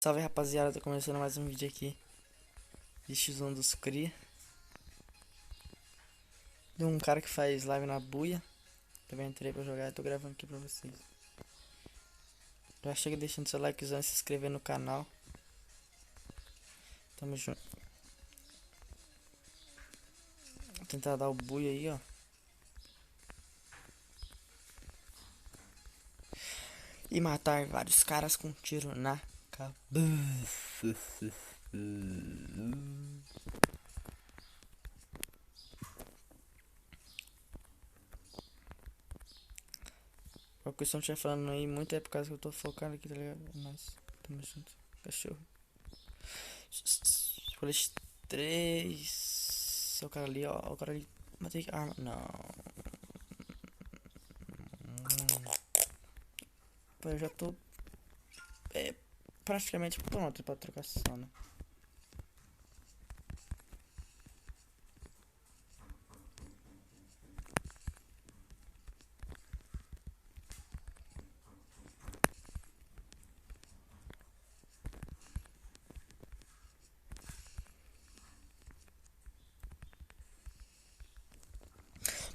Salve rapaziada, tô começando mais um vídeo aqui de X1 dos Cria. De um cara que faz live na buia. Também entrei pra jogar e tô gravando aqui pra vocês. Já chega deixando seu likezão e se inscrever no canal. Tamo junto. Vou tentar dar o buia aí, ó. E matar vários caras com um tiro na cabeça. Qual que estão te falando aí, muito é por causa que eu tô focado aqui, tá ligado? Mas, tamo junto. Cachorro. Colete 3. É o cara ali, ó. O cara ali. Matei arma. Não. Pô, eu já tô praticamente pronto pra trocação, né?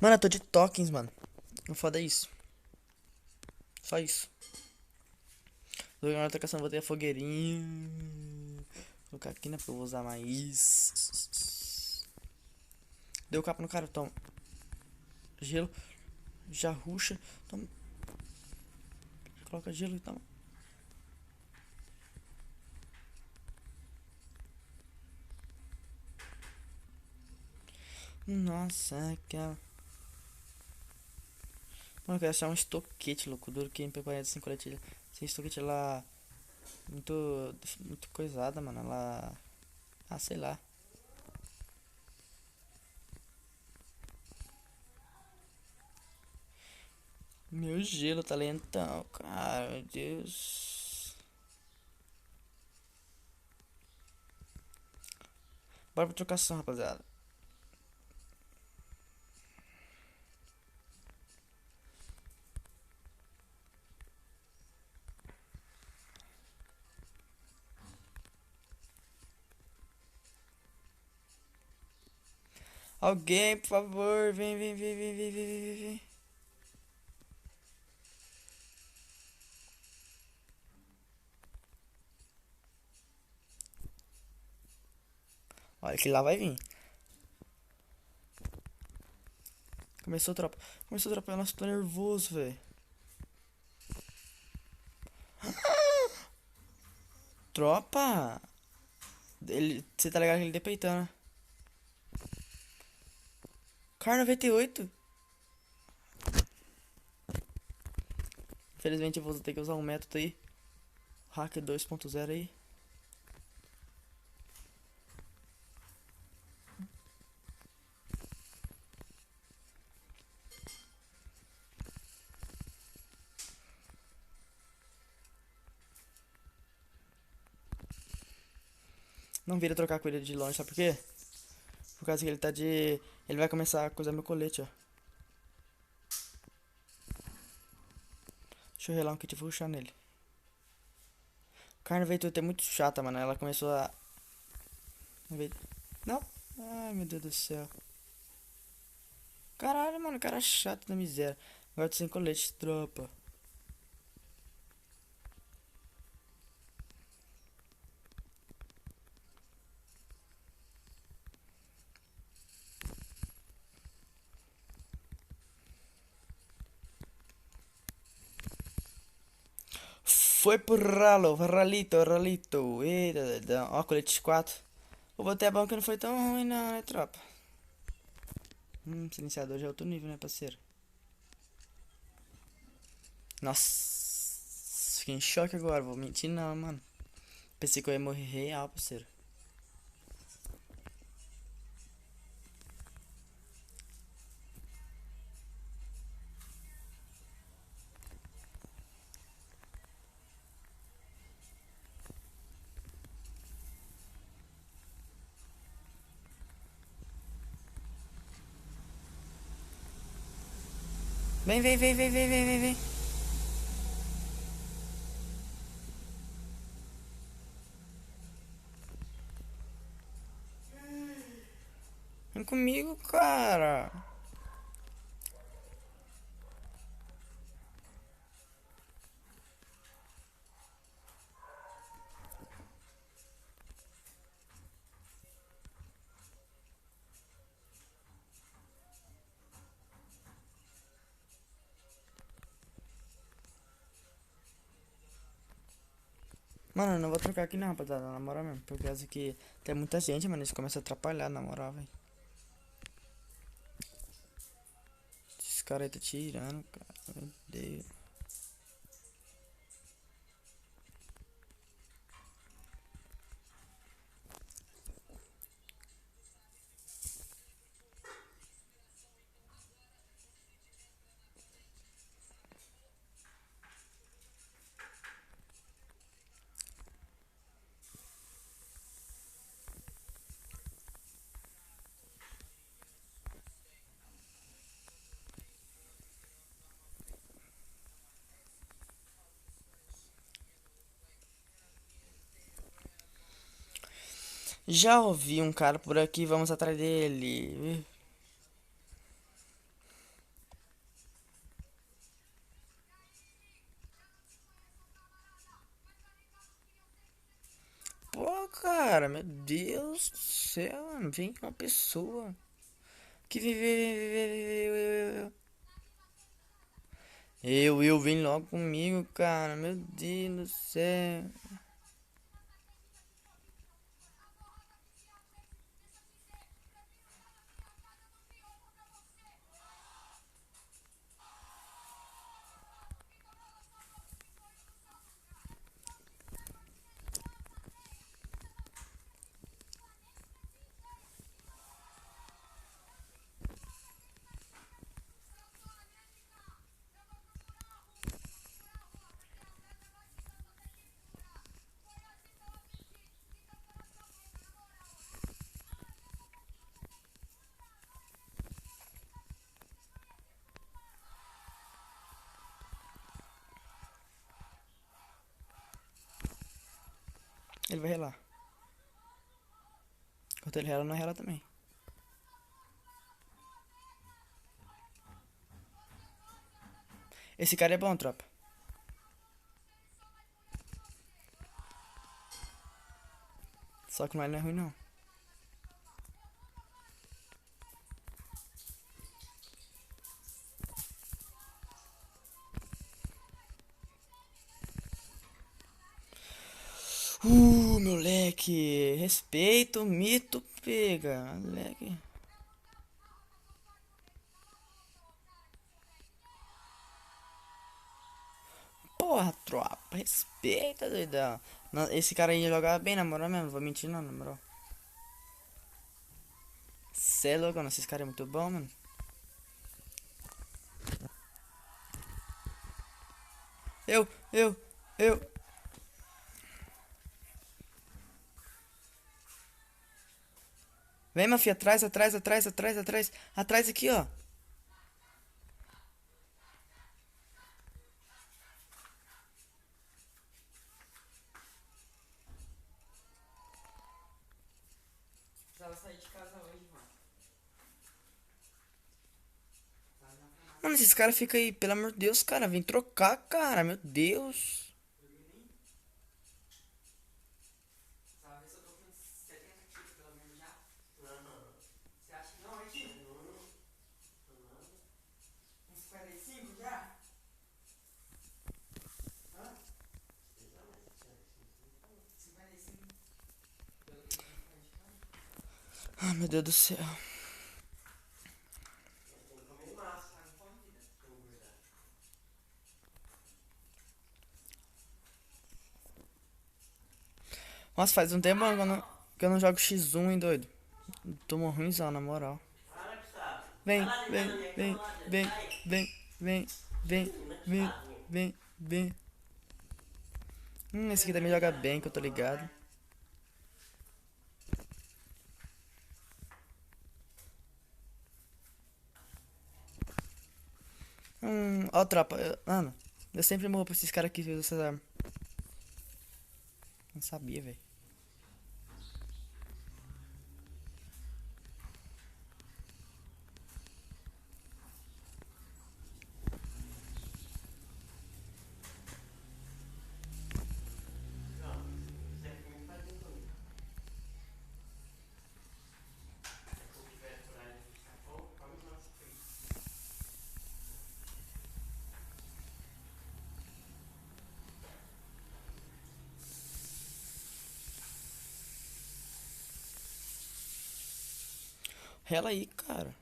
Mano, eu tô de tokens, mano. O foda é isso. Só isso. Vou jogar na trocação, vou ter a fogueirinha. Vou colocar aqui, né? Porque eu vou usar mais. Deu capa no cara, toma. Gelo. Já ruxa. Toma. Coloca gelo e toma. Nossa, aquela. Mano, eu quero achar um estoquete, louco. Duro que MP40 sem coletilha. Sem estoquete, ela. Muito coisada, mano. Ela. Ah, sei lá. Meu gelo tá lentão, cara. Meu Deus. Bora pra trocação, rapaziada. Alguém, por favor, vem, vem, vem, vem, vem, vem, vem, vem. Olha que lá vai vir. Começou a tropa. Começou a tropa. Nossa, tô nervoso, velho. Tropa? Ele, você tá ligado que ele depeitando, né? Car 98. Infelizmente eu vou ter que usar um método aí. Hacker 2.0 aí. Não vira trocar com ele de longe, sabe por quê? Por causa que ele tá de... Ele vai começar a coisar meu colete, ó. Deixa eu relar um kit e vou rushar nele. Carne veio é muito chata, mano. Ela começou a... Não. Ai, meu Deus do céu. Caralho, mano. Cara chato da miséria. Agora tô sem colete, tropa. Foi pro ralo, ralito, ralito. Eita, ó, colete 4. O botei a bom que não foi tão ruim, não, né, tropa? Silenciador já é outro nível, né, parceiro? Nossa, fiquei em choque agora, vou mentir não, mano. Pensei que eu ia morrer real, parceiro. Vem, vem, vem, vem, vem, vem, vem, vem. Vem comigo, cara. Mano, eu não vou trocar aqui não, rapaziada, na moral mesmo. Por causa que tem muita gente, mano. Isso começa a atrapalhar, na moral, velho. Esse cara aí tá tirando, cara. Meu Deus. Já ouvi um cara por aqui, vamos atrás dele. Pô, cara, meu Deus do céu, mano, vem uma pessoa que vive. Vem logo comigo, cara, meu Deus do céu. Ele vai relar. Enquanto ele rela, não rela também. Esse cara é bom, tropa. Só que não é ruim, não. Moleque. Respeito, mito, pega. Moleque. Porra, tropa. Respeita, doidão. Esse cara aí jogava bem, na moral mesmo. Não vou mentir, não, na moral. Cê é louco, mano. Esse cara é muito bom, mano. Eu, eu, eu. Vem, minha filha, atrás, atrás, atrás, atrás, atrás. Atrás aqui, ó. Precisava sair de casa hoje, mano. Mano, esses caras ficam aí, pelo amor de Deus, cara. Vem trocar, cara. Meu Deus. Sabe, se eu tô com 70 quilos pelo menos já. Você acha que não, é tio? Uns 55 já? Hã? 55. Ah, meu Deus do céu. Nossa, faz um tempo que eu não jogo X1, hein, doido. Tô ruimzão, na moral. Vem, vem, vem, vem, vem, vem, vem, vem, vem, vem. Esse aqui também joga bem, que eu tô ligado. Ó, tropa. Mano, eu sempre morro pra esses caras que usam essas armas. Não sabia, velho. Rela aí, cara.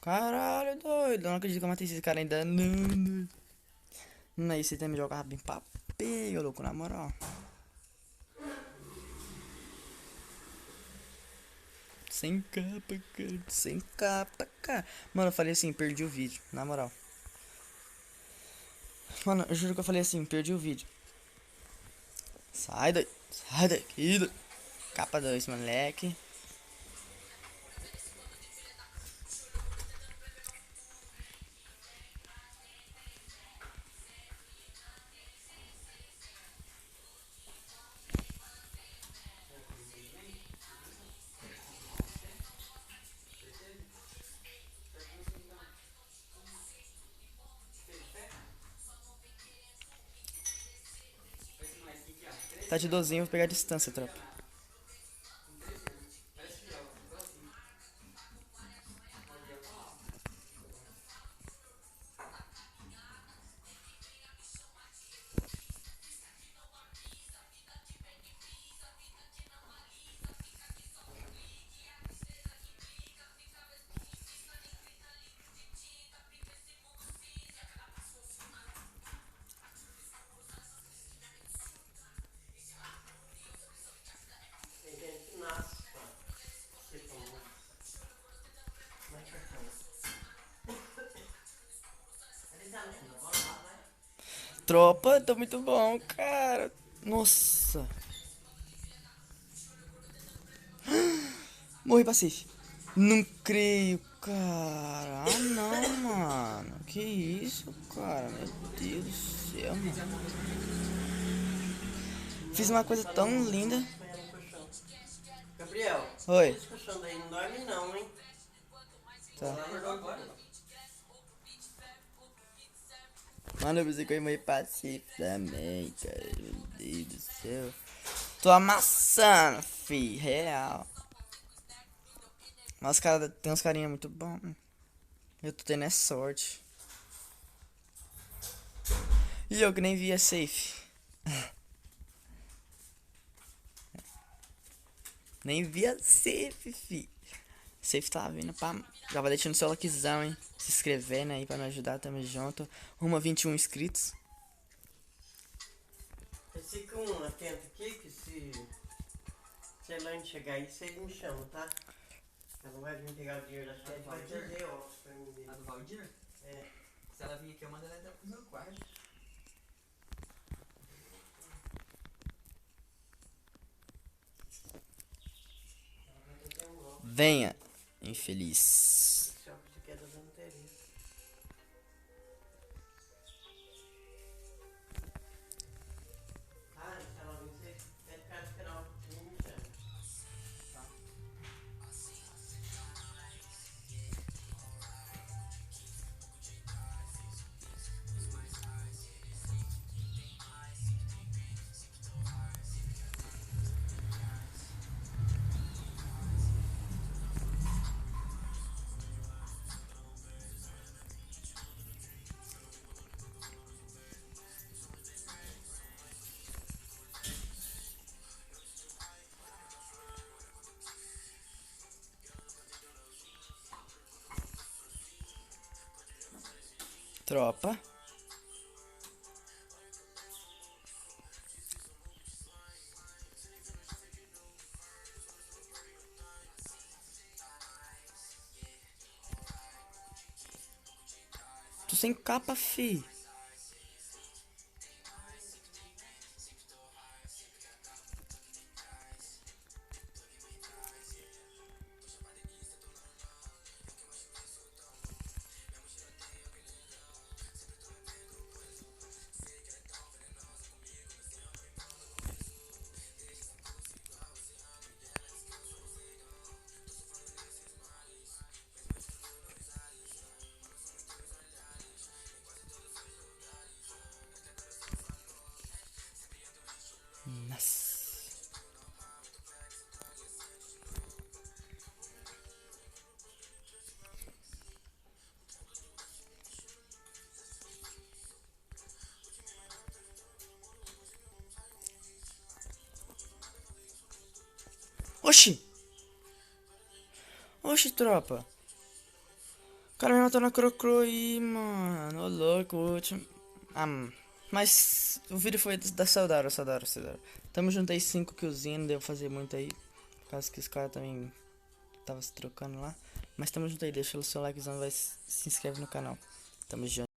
Caralho, doido. Eu não acredito que eu matei esse cara ainda. Não. Não, esse tem me jogava bem papel, louco, na moral. Sem capa, cara. Sem capa, cara. Mano, eu falei assim, perdi o vídeo, na moral. Mano, eu juro que eu falei assim, perdi o vídeo. Sai daí. Sai daqui, doido. Capa 2, moleque. Tá de dozinho, vou pegar a distância, tropa. Tropa, tá muito bom, cara. Nossa. Morri pra safe. Não creio, cara. Ah, não, mano. Que isso, cara? Meu Deus do céu, mano. Fiz uma coisa tão linda. Gabriel, Oi. esse colchão daí não dorme não, hein? Tá. Acordou agora. Mano, eu pensei que eu ia morrer pra safe também, cara. Meu Deus do céu. Tô amassando, fi. Real. Mas, cara, tem uns carinha muito bom. Eu tô tendo é sorte. E eu que nem via safe. Nem via safe, fi. Safe tá vindo pra. Já vai deixando seu likezão, hein? Se inscrever, né? Aí pra me ajudar, tamo junto. Rumo a 21 inscritos. Vocês ficam atentos aqui que se a Elaine chegar aí, vocês me chamam, tá? Ela vai vir pegar o dinheiro da chave e vai trazer óculos pra mim. A do Valdir? É. Se ela vir aqui, eu mando ela pro meu quarto. Ela vai trazer um óculos. Venha, infeliz. Esse óculos aqui é da Dona Teresa. Ah, se ela vir, você vai ficar esperando um pouquinho e me chama. Tá. Tropa. Tô sem capa, fi. Nossa. Oxi! Oxi, tropa. O cara me matou na crocro aí, mano. Ô, louco, o último. Ah, mas o vídeo foi da Saudara. Tamo junto aí, 5 killzinhos, não deu pra fazer muito aí. Por causa que os caras também tava se trocando lá. Mas tamo junto aí, deixa o seu likezão, vai, se inscreve no canal. Tamo junto.